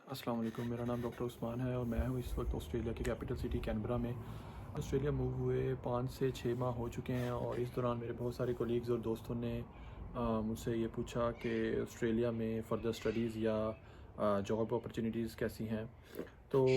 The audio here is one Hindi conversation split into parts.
अस्सलाम वालेकुम। मेरा नाम डॉक्टर उस्मान है और मैं हूँ इस वक्त ऑस्ट्रेलिया की कैपिटल सिटी कैनबरा में। ऑस्ट्रेलिया मूव हुए 5 से 6 माह हो चुके हैं और इस दौरान मेरे बहुत सारे कोलीग्स और दोस्तों ने मुझसे ये पूछा कि ऑस्ट्रेलिया में फ़र्दर स्टडीज़ या जॉब अपॉर्चुनिटीज़ कैसी हैं। तो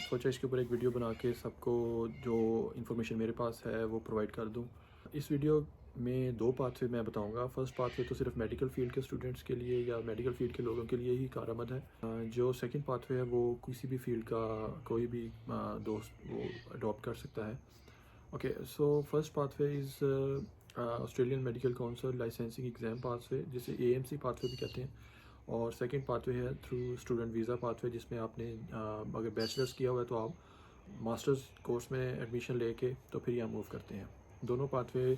सोचा इसके ऊपर एक वीडियो बना के सबको जो इंफॉर्मेशन मेरे पास है वो प्रोवाइड कर दूँ। इस वीडियो में 2 पाथवे मैं बताऊंगा। फर्स्ट पाथवे तो सिर्फ मेडिकल फील्ड के स्टूडेंट्स के लिए या मेडिकल फील्ड के लोगों के लिए ही कारआमद है। जो सेकंड पाथवे है वो किसी भी फील्ड का कोई भी दोस्त वो अडॉप्ट कर सकता है। Okay, so first pathway is Australian medical council licensing exam pathway, जिसे एएमसी पाथवे भी कहते हैं। और सेकंड पाथवे है थ्रू स्टूडेंट वीज़ा पाथवे, जिसमें आपने अगर बैचलर्स किया हुआ है तो आप मास्टर्स कोर्स में एडमिशन लेके तो फिर यहाँ मूव करते हैं। दोनों पाथवे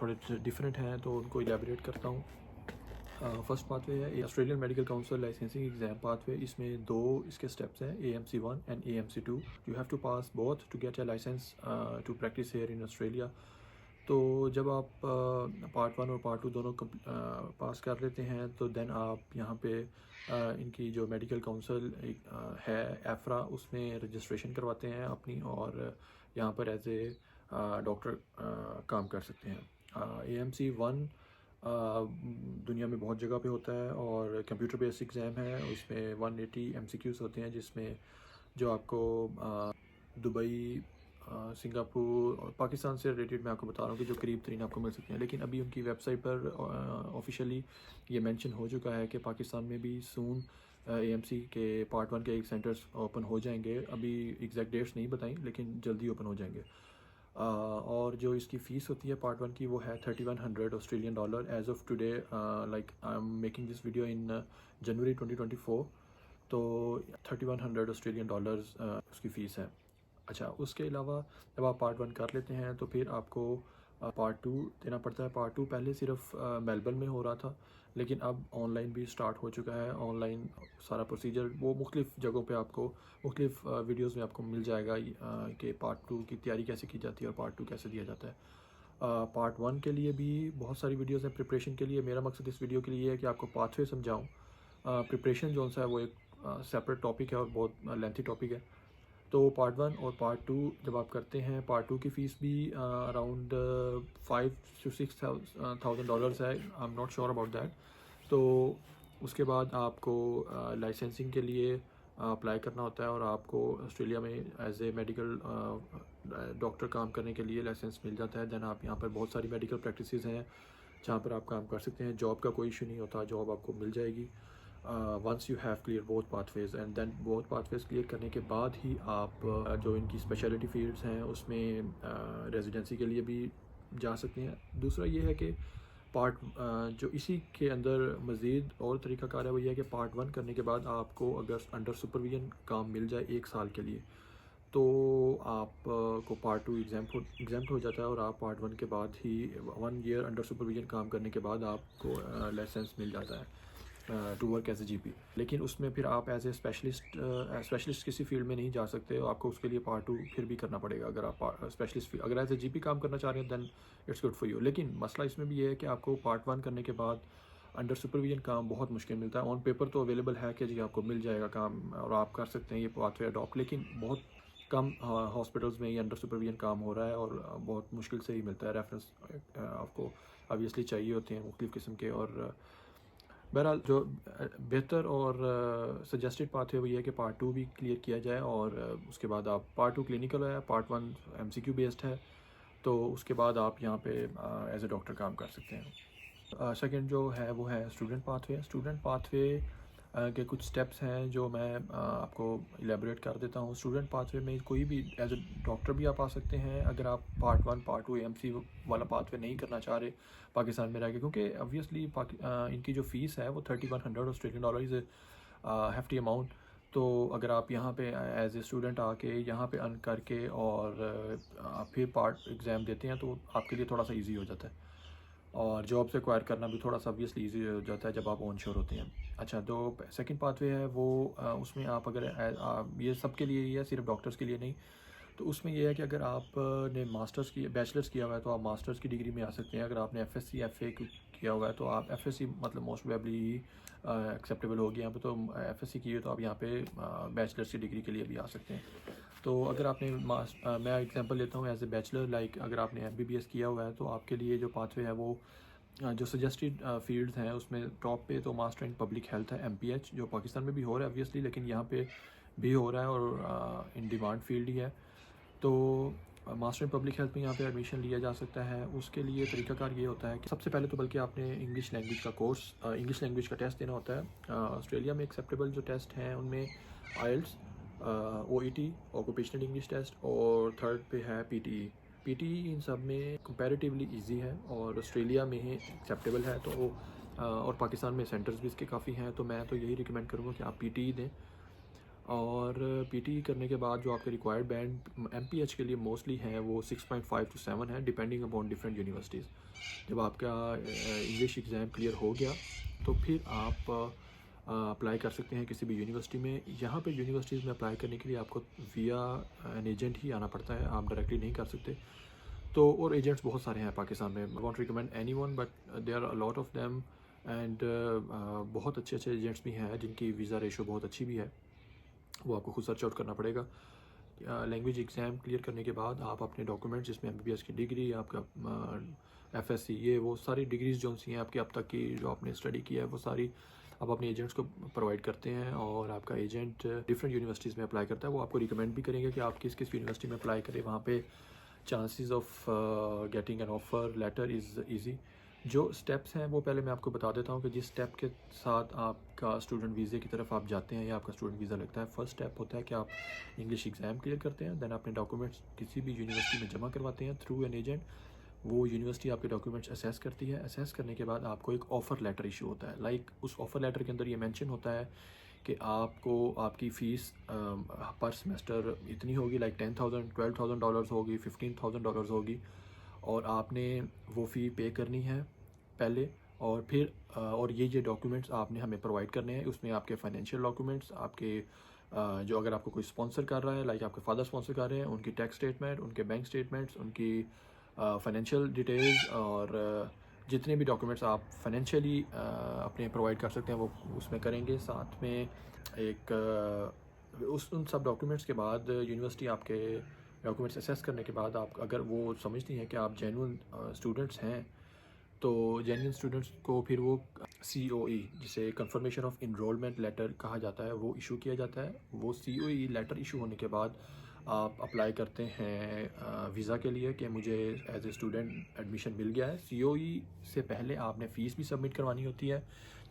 थोड़े डिफरेंट हैं तो उनको इलेबोरेट करता हूँ। फर्स्ट पाथवे है Australian medical council licensing exam pathway. इसमें 2 इसके स्टेप्स हैं, AMC1 and AMC2। You have to pass both to get a licence to practise here in Australia. तो जब आप पार्ट 1 और पार्ट 2 दोनों पास कर लेते हैं तो देन आप यहाँ पे इनकी जो मेडिकल काउंसिल है एफ्रा, उसमें रजिस्ट्रेशन करवाते हैं अपनी और यहाँ पर एज ए डॉक्टर काम कर सकते हैं। AMC1 दुनिया में बहुत जगह पे होता है और कंप्यूटर बेस्ड एग्ज़ाम है। उसमें 180 MCQs होते हैं, जिसमें जो आपको दुबई, सिंगापुर और पाकिस्तान से रिलेटेड मैं आपको बता रहा हूँ कि जो करीब तरीन आपको मिल सकते हैं। लेकिन अभी उनकी वेबसाइट पर ऑफिशियली ये मेंशन हो चुका है कि पाकिस्तान में भी सून AMC के पार्ट 1 के एक सेंटर्स ओपन हो जाएंगे। अभी एग्जैक्ट डेट्स नहीं बताई लेकिन जल्दी ओपन हो जाएंगे। और जो इसकी फ़ीस होती है पार्ट 1 की वो है 3100 Australian dollar as of today. Like I am making this video in January 2024। तो 3100 ऑस्ट्रेलियन डॉलर्स उसकी फ़ीस है। अच्छा, उसके अलावा जब आप पार्ट 1 कर लेते हैं तो फिर आपको पार्ट 2 देना पड़ता है। पार्ट 2 पहले सिर्फ मेलबर्न में हो रहा था, लेकिन अब ऑनलाइन भी स्टार्ट हो चुका है। ऑनलाइन सारा प्रोसीजर वो मुख्तलिफ़ जगहों पे आपको मुख्तलिफ़ वीडियोज़ में आपको मिल जाएगा कि पार्ट 2 की तैयारी कैसे की जाती है और पार्ट 2 कैसे दिया जाता है। पार्ट 1 के लिए भी बहुत सारी वीडियोज़ हैं प्रिपरेशन के लिए। मेरा मकसद इस वीडियो के लिए है कि आपको पाथवे समझाऊँ। प्रिपरेशन जो सा है वो एक सेपरेट टॉपिक है और बहुत लेंथी टॉपिक है। तो पार्ट 1 और पार्ट 2 जब आप करते हैं, पार्ट 2 की फ़ीस भी अराउंड 5 to 6 थाउजेंड डॉलर्स है। I am not sure about that. तो उसके बाद आपको लाइसेंसिंग के लिए अप्लाई करना होता है और आपको ऑस्ट्रेलिया में एज ए मेडिकल डॉक्टर काम करने के लिए लाइसेंस मिल जाता है। दैन आप यहाँ पर बहुत सारी मेडिकल प्रैक्टिसेस हैं जहाँ पर आप काम कर सकते हैं। जॉब का कोई इशू नहीं होता, जॉब आपको मिल जाएगी once you have clear both pathways. And then both pathways clear करने के बाद ही आप जो इनकी स्पेशलिटी फील्ड्स हैं उसमें रेजिडेंसी के लिए भी जा सकते हैं। दूसरा ये है कि पार्ट जो इसी के अंदर मज़ीद और तरीक़ाकार है वो ये है कि पार्ट 1 करने के बाद आपको अगर अंडर सुपरविजन काम मिल जाए 1 साल के लिए तो आप को पार्ट 2 एग्ज़ाम्प्ट हो जाता है और आप पार्ट 1 के बाद ही 1 ईयर अंडर सुपरविजन काम करने के बाद आपको लाइसेंस मिल जाता है to work as a GP। लेकिन उसमें फिर आप एज ए स्पेशलिस्ट किसी फील्ड में नहीं जा सकते, आपको उसके लिए पार्ट 2 फिर भी करना पड़ेगा। अगर आप स्पेशलिस्ट अगर एज ए GP काम करना चाह रहे हैं then it's good for you. लेकिन मसला इसमें भी ये है कि आपको पार्ट 1 करने के बाद अंडर सुपरविजन काम बहुत मुश्किल मिलता है। ऑन पेपर तो अवेलेबल है कि जी आपको मिल जाएगा काम और आप कर सकते हैं ये पाथवे अडॉप्ट, लेकिन बहुत कम हॉस्पिटल्स में ये अंडर सुपरविजन काम हो रहा है और बहुत मुश्किल से ही मिलता है। रेफरेंस आपको ऑब्वियसली चाहिए होते हैं मुख्तलिफ़ किस्म के। और बहरहाल जो बेहतर और सजेस्टेड पाथ है वो ये है कि पार्ट 2 भी क्लियर किया जाए और उसके बाद आप पार्ट 2 क्लिनिकल है, पार्ट 1 MCQ बेस्ड है। तो उसके बाद आप यहाँ पे एज ए डॉक्टर काम कर सकते हैं। सेकंड जो है वो है स्टूडेंट पाथवे। स्टूडेंट पाथवे के कुछ स्टेप्स हैं जो मैं आपको इलेबोरेट कर देता हूँ। स्टूडेंट पाथवे में कोई भी एज ए डॉक्टर भी आप आ सकते हैं अगर आप पार्ट 1 पार्ट 2 AMC वाला पाथवे नहीं करना चाह रहे पाकिस्तान में रह के, क्योंकि ऑब्वियसली इनकी जो फ़ीस है वो 3100 Australian dollar is hefty amount. तो अगर आप यहाँ पे एज ए स्टूडेंट आके यहाँ पे अर्न करके और आप फिर पार्ट एग्ज़ाम देते हैं तो आपके लिए थोड़ा सा ईजी हो जाता है और जॉब से एक्वायर करना भी थोड़ा सा ऑब्वियसली ईजी हो जाता है जब आप ऑन श्योर होते हैं। अच्छा, तो सेकंड पाथवे है वो उसमें आप अगर ये सब के लिए ही है, सिर्फ डॉक्टर्स के लिए नहीं। तो उसमें ये है कि अगर आपने मास्टर्स की बैचलर्स किया हुआ है तो आप मास्टर्स की डिग्री में आ सकते हैं। अगर आपने एफएससी एफए किया हुआ है तो आप एफएससी मतलब मोस्ट प्रोबेबली एक्सेप्टेबल होगी यहाँ पे। तो एफएससी की है तो आप यहाँ पे बैचलर्स की डिग्री के लिए भी आ सकते हैं। तो अगर आपने मैं एग्जांपल लेता हूँ एज ए बैचलर, लाइक अगर आपने एमबीबीएस किया हुआ है तो आपके लिए जो पाथवे है वो जो सजेस्टेड फील्ड्स हैं उसमें टॉप पे तो मास्टर इन पब्लिक हेल्थ है एमपीएच, जो पाकिस्तान में भी हो रहा है ऑब्वियसली, लेकिन यहाँ पे भी हो रहा है और इन डिमांड फील्ड ही है। तो मास्टर इन पब्लिक हेल्थ में यहाँ पे एडमिशन लिया जा सकता है। उसके लिए तरीकाकार ये होता है कि सबसे पहले तो बल्कि आपने इंग्लिश लैंग्वेज का कोर्स इंग्लिश लैंग्वेज का टेस्ट देना होता है। ऑस्ट्रेलिया में एक्सेप्टेबल जो टेस्ट हैं उनमें आइल्स, ओईटी ऑक्यूपेशनल इंग्लिश टेस्ट, और थर्ड पे है पीटीई। पीटीई इन सब में कंपैरेटिवली इजी है और ऑस्ट्रेलिया में ही एक्सेप्टेबल है। तो और पाकिस्तान में सेंटर्स भी इसके काफ़ी हैं, तो मैं तो यही रिकमेंड करूँगा कि आप पीटीई दें। और पीटीई करने के बाद जो आपके रिक्वायर्ड बैंड एमपीएच के लिए मोस्टली हैं वो 6.5 to 7 है, डिपेंडिंग अपॉन डिफरेंट यूनिवर्सिटीज़। जब आपका इंग्लिश एग्ज़ाम क्लियर हो गया तो फिर आप अप्लाई कर सकते हैं किसी भी यूनिवर्सिटी में। यहाँ पे यूनिवर्सिटीज़ में अप्लाई करने के लिए आपको विया एन एजेंट ही आना पड़ता है, आप डायरेक्टली नहीं कर सकते। तो और एजेंट्स बहुत सारे हैं पाकिस्तान में, I won't recommend anyone but there are a lot of them and बहुत अच्छे अच्छे एजेंट्स भी हैं जिनकी वीज़ा रेशो बहुत अच्छी भी है, वो आपको खुद सर्च आउट करना पड़ेगा। लैंग्वेज एग्ज़ाम क्लियर करने के बाद आप अपने डॉक्यूमेंट्स जिसमें एमबीबीएस की डिग्री, आपका एफएससी, ये वो सारी डिग्रीज जो सी हैं आपकी अब तक की जो आपने स्टडी किया है वो सारी आप अपने एजेंट्स को प्रोवाइड करते हैं। और आपका एजेंट डिफरेंट यूनिवर्सिटीज़ में अप्लाई करता है, वो आपको रिकमेंड भी करेंगे कि आप किस किस यूनिवर्सिटी में अप्लाई करें, वहाँ पे chances of getting an offer letter is easy. जो स्टेप्स हैं वो पहले मैं आपको बता देता हूँ कि जिस स्टेप के साथ आपका स्टूडेंट वीज़े की तरफ आप जाते हैं या आपका स्टूडेंट वीज़ा लगता है। फर्स्ट स्टेप होता है कि आप इंग्लिश एग्ज़ाम क्लियर करते हैं, देन अपने डॉक्यूमेंट्स किसी भी यूनिवर्सिटी में जमा करवाते हैं थ्रू एन एजेंट। वो यूनिवर्सिटी आपके डॉक्यूमेंट्स असेस करती है, असेस करने के बाद आपको एक ऑफ़र लेटर इशू होता है। लाइक उस ऑफ़र लेटर के अंदर ये मेंशन होता है कि आपको आपकी फ़ीस पर सेमेस्टर इतनी होगी, लाइक $10,000 $12,000 होगी, $15,000 होगी, और आपने वो फ़ी पे करनी है पहले। और फिर और ये डॉक्यूमेंट्स आपने हमें प्रोवाइड करने हैं। उसमें आपके फाइनेंशियल डॉक्यूमेंट्स, आपके जो अगर आपको कोई स्पॉन्सर कर रहा है, लाइक आपके फादर स्पॉन्सर कर रहे हैं, उनकी टैक्स स्टेटमेंट, उनके बैंक स्टेटमेंट्स, उनकी फाइनेंशियल डिटेल्स, और जितने भी डॉक्यूमेंट्स आप फाइनेंशियली अपने प्रोवाइड कर सकते हैं वो उसमें करेंगे। साथ में एक उन सब डॉक्यूमेंट्स के बाद यूनिवर्सिटी आपके डॉक्यूमेंट्स असेस करने के बाद आप अगर वो समझती हैं कि आप जेन्युइन स्टूडेंट्स हैं तो जेन्युइन स्टूडेंट्स को फिर वो COE, जिसे कंफर्मेशन ऑफ इनरोलमेंट लेटर कहा जाता है, वो इशू किया जाता है। वो COE लेटर इशू होने के बाद आप अप्लाई करते हैं वीज़ा के लिए कि मुझे एज ए स्टूडेंट एडमिशन मिल गया है। COE से पहले आपने फ़ीस भी सबमिट करवानी होती है,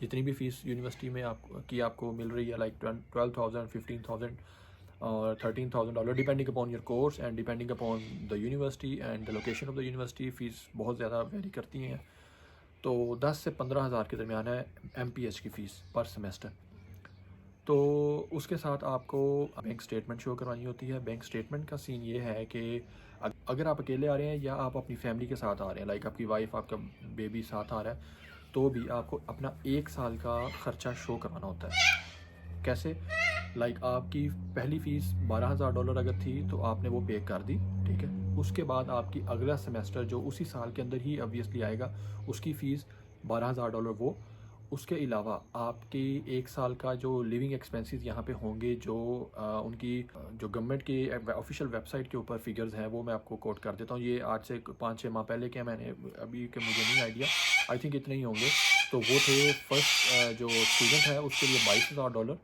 जितनी भी फ़ीस यूनिवर्सिटी में आपको मिल रही है, लाइक 12,000 15,000 और $13,000, depending upon your course and depending upon the university and the location of the university. Fees बहुत ज़्यादा वेरी करती हैं, तो 10 से 15,000 के दरमियान है MPH की फ़ीस पर सेमेस्टर। तो उसके साथ आपको बैंक स्टेटमेंट शो करवानी होती है। बैंक स्टेटमेंट का सीन ये है कि अगर आप अकेले आ रहे हैं या आप अपनी फैमिली के साथ आ रहे हैं, लाइक आपकी वाइफ, आपका बेबी साथ आ रहा है, तो भी आपको अपना 1 साल का ख़र्चा शो करवाना होता है। कैसे? लाइक आपकी पहली फ़ीस $12,000 अगर थी तो आपने वो पे कर दी, ठीक है। उसके बाद आपकी अगला सेमेस्टर जो उसी साल के अंदर ही ऑब्वियसली आएगा, उसकी फ़ीस $12,000 वो। उसके अलावा आपकी 1 साल का जो लिविंग एक्सपेंसेस यहाँ पे होंगे, जो उनकी जो गवर्नमेंट की ऑफिशियल वेबसाइट के ऊपर फिगर्स हैं वो मैं आपको कोट कर देता हूँ। ये आज से 5-6 माह पहले के मैंने अभी के मुझे नहीं आइडिया, आई थिंक इतने ही होंगे। तो वो थे फर्स्ट जो स्टूडेंट है उसके लिए $22,000,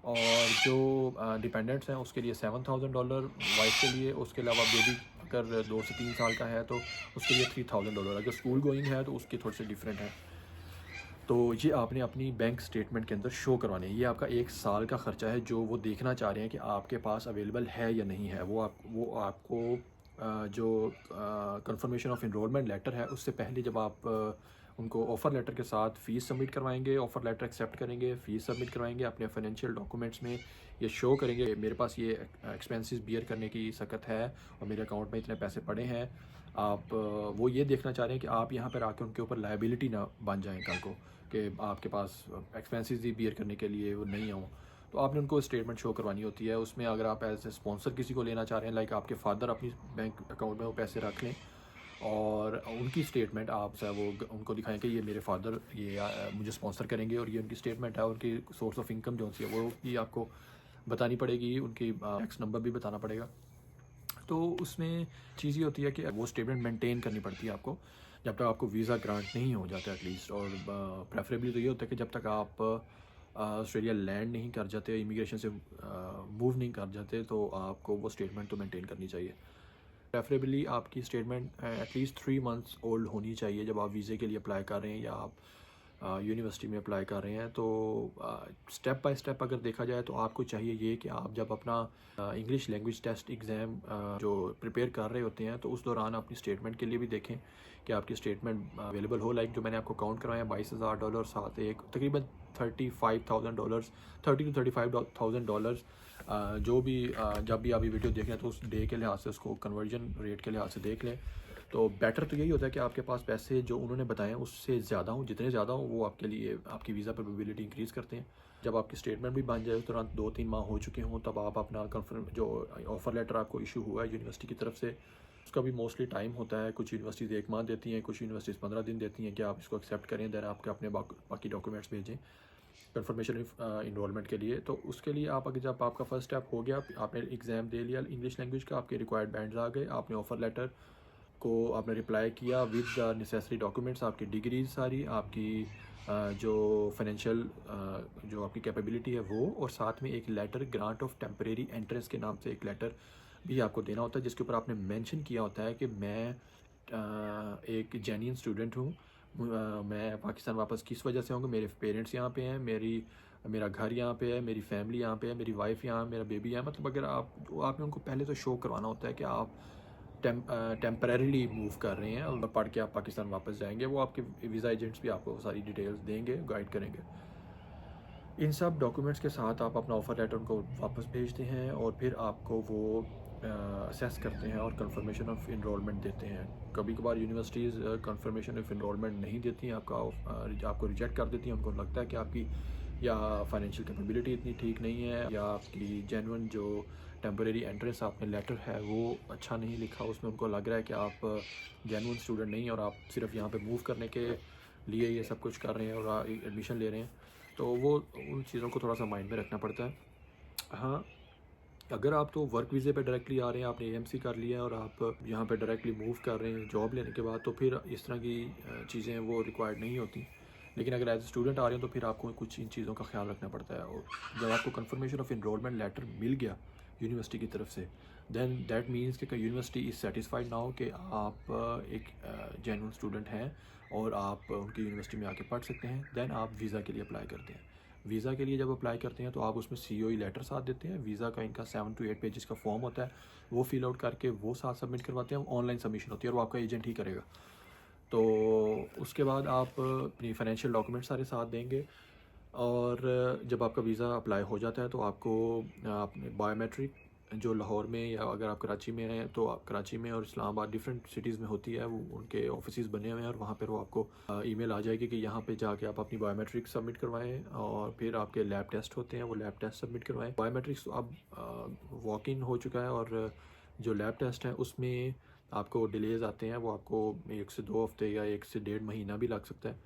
और जो डिपेंडेंट्स हैं उसके लिए $7,000 वाइफ के लिए। उसके अलावा बेबी अगर 2 से 3 साल का है तो उसके लिए $3,000। अगर स्कूल गोइंग है तो उसके थोड़े से डिफरेंट है। तो ये आपने अपनी बैंक स्टेटमेंट के अंदर शो करवाने हैं। ये आपका 1 साल का ख़र्चा है जो वो देखना चाह रहे हैं कि आपके पास अवेलेबल है या नहीं है। वो आपको जो कंफर्मेशन ऑफ इनरोलमेंट लेटर है उससे पहले जब आप उनको ऑफ़र लेटर के साथ फ़ीस सबमिट करवाएंगे, ऑफ़र लेटर एक्सेप्ट करेंगे, फ़ीस सबमिट करवाएंगे, अपने फाइनेंशियल डॉक्यूमेंट्स में ये शो करेंगे मेरे पास ये एक्सपेंसेस बियर करने की सकत है और मेरे अकाउंट में इतने पैसे पड़े हैं। आप वो ये देखना चाह रहे हैं कि आप यहाँ पर आके उनके ऊपर लायबिलिटी ना बन जाएं कल को, कि आपके पास एक्सपेंसेस ही बियर करने के लिए वो नहीं आऊँ। तो आपने उनको स्टेटमेंट शो करवानी होती है। उसमें अगर आप एज ए स्पॉन्सर किसी को लेना चाह रहे हैं, लाइक आपके फादर अपनी बैंक अकाउंट में वो पैसे रख लें और उनकी स्टेटमेंट आप जो है वो उनको दिखाएं कि ये मेरे फादर ये मुझे स्पॉन्सर करेंगे और ये उनकी स्टेटमेंट है, उनकी सोर्स ऑफ इनकम जो सी है वो भी आपको बतानी पड़ेगी, उनकी टैक्स नंबर भी बताना पड़ेगा। तो उसमें चीज़ ये होती है कि वो स्टेटमेंट मेंटेन करनी पड़ती है आपको जब तक आपको वीज़ा ग्रांट नहीं हो जाता एटलीस्ट। और प्रेफरेबली तो ये होता है कि जब तक आप ऑस्ट्रेलिया लैंड नहीं कर जाते, इमिग्रेशन से मूव नहीं कर जाते, तो आपको वो स्टेटमेंट तो मेंटेन करनी चाहिए। प्रेफरेबली आपकी स्टेटमेंट एटलीस्ट 3 मंथ्स ओल्ड होनी चाहिए जब आप वीज़े के लिए अप्लाई कर रहे हैं या आप यूनिवर्सिटी में अप्लाई कर रहे हैं। तो स्टेप बाय स्टेप अगर देखा जाए तो आपको चाहिए ये कि आप जब अपना इंग्लिश लैंग्वेज टेस्ट एग्ज़ाम जो प्रिपेयर कर रहे होते हैं तो उस दौरान अपनी स्टेटमेंट के लिए भी देखें कि आपकी स्टेटमेंट अवेलेबल हो। लाइक जो मैंने आपको काउंट करवाया $22,000 साथ एक तकरीबन $35,000, $30,000 to $35,000 जो भी जब भी आप ये वीडियो देख रहे हैं तो उस डे के लिहाज से उसको कन्वर्जन रेट के लिहाज से देख लें। तो बेटर तो यही होता है कि आपके पास पैसे जो उन्होंने बताए हैं उससे ज़्यादा हों, जितने ज़्यादा हों वो आपके लिए आपकी वीज़ा प्रोबेबिलिटी इंक्रीज़ करते हैं। जब आपकी स्टेटमेंट भी बन जाए तुरंत 2-3 माह हो चुके हों तब आप अपना कन्फर्म जो ऑफ़र लेटर आपको इशू हुआ है यूनिवर्सिटी की तरफ से उसका भी मोस्टली टाइम होता है। कुछ यूनिवर्सिटीज़ 1 माह देती हैं, कुछ यूनिवर्सिटीज़ 15 दिन देती हैं कि आप इसको एक्सेप्ट करें, देन आपके अपने बाकी डॉक्यूमेंट्स भेजें कन्फर्मेशन इनरोलमेंट के लिए। तो उसके लिए आप अगर जब आपका फर्स्ट स्टेप हो गया, आपने एग्ज़ाम दे लिया इंग्लिश लैंग्वेज का, आपके रिक्वायर्ड बैंड्स आ गए, आपने ऑफ़र लेटर को आपने रिप्लाई किया विद द नेसेसरी डॉक्यूमेंट्स, आपकी डिग्रीज सारी, आपकी जो फाइनेंशियल जो आपकी कैपेबिलिटी है वो, और साथ में एक letter grant of temporary entrance के नाम से एक लेटर भी आपको देना होता है जिसके ऊपर आपने मेंशन किया होता है कि मैं एक जेन्युइन स्टूडेंट हूँ, मैं पाकिस्तान वापस किस वजह से आऊँगा, मेरे पेरेंट्स यहाँ पे हैं, मेरा घर यहाँ पे है, मेरी फैमिली यहाँ पे है, मेरी वाइफ यहाँ, मेरा बेबी यहाँ। मतलब अगर आपने उनको पहले तो शो करवाना होता है कि आप टेम्परेरीली मूव कर रहे हैं और पढ़ के आप पाकिस्तान वापस जाएंगे। वो आपके वीज़ा एजेंट्स भी आपको सारी डिटेल्स देंगे, गाइड करेंगे। इन सब डॉक्यूमेंट्स के साथ आप अपना ऑफ़र लेटर उनको वापस भेजते हैं और फिर आपको वो असेस करते हैं और कंफर्मेशन ऑफ इनरोलमेंट देते हैं। कभी कभार यूनिवर्सिटीज़ कंफर्मेशन ऑफ इनरोलमेंट नहीं देती हैं, आपको रिजेक्ट कर देती हैं। उनको लगता है कि आपकी या फाइनेंशियल कैपेबिलिटी इतनी ठीक नहीं है या आपकी जेन्युइन जो टेम्परेरी एंट्रेंस आपने लेटर है वो अच्छा नहीं लिखा, उसमें उनको लग रहा है कि आप जेन्युइन स्टूडेंट नहीं हैं और आप सिर्फ यहाँ पे मूव करने के लिए ये सब कुछ कर रहे हैं और एडमिशन ले रहे हैं। तो वो उन चीज़ों को थोड़ा सा माइंड में रखना पड़ता है। हाँ, अगर आप तो वर्क वीज़े पे डायरेक्टली आ रहे हैं, आपने एएमसी कर लिया है और आप यहाँ पे डायरेक्टली मूव कर रहे हैं जॉब लेने के बाद, तो फिर इस तरह की चीज़ें वो रिक्वायर्ड नहीं होती। लेकिन अगर एज ए स्टूडेंट आ रहे हैं तो फिर आपको कुछ इन चीज़ों का ख्याल रखना पड़ता है। और जब आपको कंफर्मेशन ऑफ इनरोलमेंट लेटर मिल गया यूनिवर्सिटी की तरफ से, देन दैट मीन्स कि यूनिवर्सिटी इज़ सेटिस्फाइड नाउ कि आप एक जेन्युइन स्टूडेंट हैं और आप उनकी यूनिवर्सिटी में आके पढ़ सकते हैं। देन आप वीज़ा के लिए अप्लाई करते हैं। वीज़ा के लिए जब अप्लाई करते हैं तो आप उसमें COE लेटर साथ देते हैं। वीज़ा का इनका 7 to 8 पेजेस का फॉर्म होता है, वो फिल आउट करके वो साथ सबमिट करवाते हैं। ऑनलाइन सबमिशन होती है और वो आपका एजेंट ही करेगा। तो उसके बाद आप अपनी फाइनेंशियल डॉक्यूमेंट सारे साथ देंगे और जब आपका वीज़ा अप्लाई हो जाता है तो आपको अपने बायोमेट्रिक जो लाहौर में या अगर आप कराची में हैं तो आप कराची में और इस्लामाबाद डिफरेंट सिटीज़ में होती है, वो उनके ऑफिस बने हुए हैं और वहाँ पर वो आपको ईमेल आ जाएगी कि यहाँ पे जाके आप अपनी बायोमेट्रिक सबमिट करवाएं और फिर आपके लैब टेस्ट होते हैं, वो लैब टेस्ट सबमिट करवाएं। बायोमेट्रिक्स तो अब वॉक इन हो चुका है और जो लैब टेस्ट है उसमें आपको डिलेज आते हैं, वो आपको 1 से 2 हफ्ते या 1 से 1.5 महीना भी लग सकता है।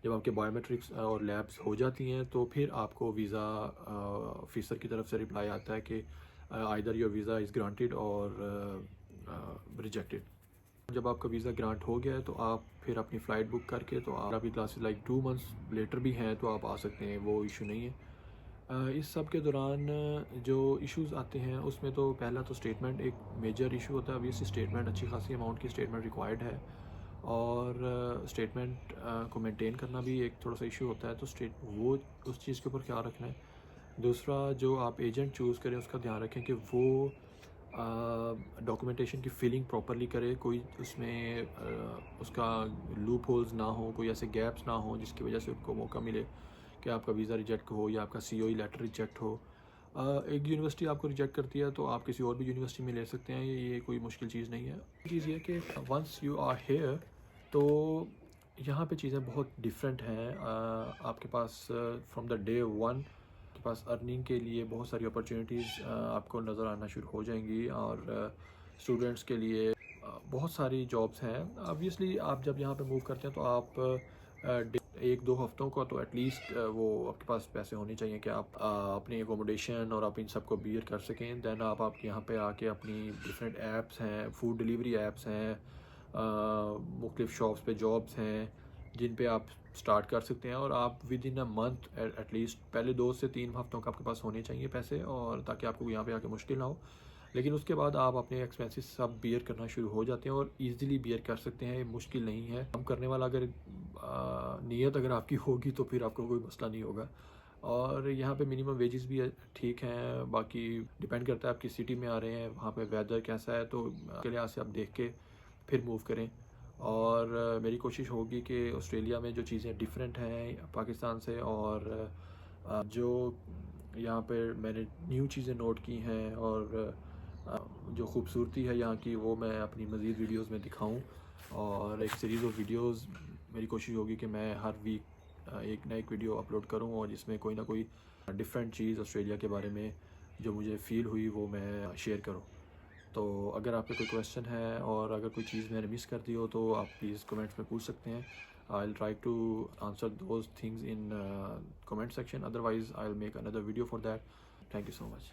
जब आपके बायोमेट्रिक्स और लैब्स हो जाती हैं तो फिर आपको वीज़ा ऑफिसर की तरफ से रिप्लाई आता है कि either your visa is granted और रिजेक्टेड। जब आपका वीज़ा ग्रांट हो गया है तो आप फिर अपनी फ़्लाइट बुक करके तो आपकी क्लासेस लाइक 2 मंथ्स लेटर भी हैं तो आप आ सकते हैं, वो इशू नहीं है। इस सब के दौरान जो इश्यूज़ आते हैं उसमें तो पहला तो स्टेटमेंट एक मेजर इशू होता है। ऑब्वियसली स्टेटमेंट अच्छी खासी अमाउंट की स्टेटमेंट रिक्वायर्ड है और स्टेटमेंट को मेंटेन करना भी एक थोड़ा सा इशू होता है। तो वो उस चीज़ के ऊपर ख्याल रखना है। दूसरा, जो आप एजेंट चूज़ करें उसका ध्यान रखें कि वो डॉक्यूमेंटेशन की फिलिंग प्रॉपरली करे, कोई उसमें उसका लूप होल्स ना हो, कोई ऐसे गैप्स ना हो जिसकी वजह से उनको मौका मिले कि आपका वीज़ा रिजेक्ट हो या आपका COE लेटर रिजेक्ट हो। एक यूनिवर्सिटी आपको रिजेक्ट करती है तो आप किसी और भी यूनिवर्सिटी में ले सकते हैं, ये कोई मुश्किल चीज़ नहीं है। चीज़ ये कि वंस यू आर हेयर तो यहाँ पे चीज़ें बहुत डिफरेंट हैं। आपके पास फ्रॉम द डे 1 आपके पास अर्निंग के लिए बहुत सारी अपॉर्चुनिटीज़ आपको नज़र आना शुरू हो जाएंगी। और स्टूडेंट्स के लिए बहुत सारी जॉब्स हैं। ऑब्वियसली आप जब यहाँ पे मूव करते हैं तो आप एक दो हफ्तों का तो एटलीस्ट वो आपके पास पैसे होने चाहिए कि आप अपनी एकोमोडेशन और आप इन सब को बियर कर सकें। दैन आप यहाँ पे आके अपनी डिफरेंट ऐप्स हैं, फूड डिलीवरी ऐप्स हैं, मुख्तलिफ शॉप्स पे जॉब्स हैं जिन पे आप स्टार्ट कर सकते हैं। और आप with in a month at least पहले 2 से 3 हफ्तों का आपके पास होने चाहिए पैसे, और ताकि आपको यहाँ पे आके मुश्किल ना हो। लेकिन उसके बाद आप अपने एक्सपेंसेस सब बियर करना शुरू हो जाते हैं और इजीली बियर कर सकते हैं। मुश्किल नहीं है। काम करने वाला अगर नीयत अगर आपकी होगी तो फिर आपको कोई मसला नहीं होगा। और यहाँ पे मिनिमम वेजेस भी ठीक हैं। बाकी डिपेंड करता है आप किस सिटी में आ रहे हैं, वहाँ पे वेदर कैसा है, तो के लिहाज से आप देख के फिर मूव करें। और मेरी कोशिश होगी कि ऑस्ट्रेलिया में जो चीज़ें डिफरेंट हैं पाकिस्तान से, और जो यहाँ पे मैंने न्यू चीज़ें नोट की हैं और जो खूबसूरती है यहाँ की, वो मैं अपनी मज़ीद वीडियोस में दिखाऊं। और एक सीरीज़ ऑफ वीडियोस मेरी कोशिश होगी कि मैं हर वीक एक ना एक वीडियो अपलोड करूं, और जिसमें कोई ना कोई डिफरेंट चीज़ ऑस्ट्रेलिया के बारे में जो मुझे फ़ील हुई वो मैं शेयर करूं। तो अगर आपका कोई क्वेश्चन है और अगर कोई चीज़ मैंने मिस कर दी हो तो आप प्लीज़ कमेंट्स में पूछ सकते हैं। I will try to answer those things in comment section, otherwise I will make another video for that. Thank you so much.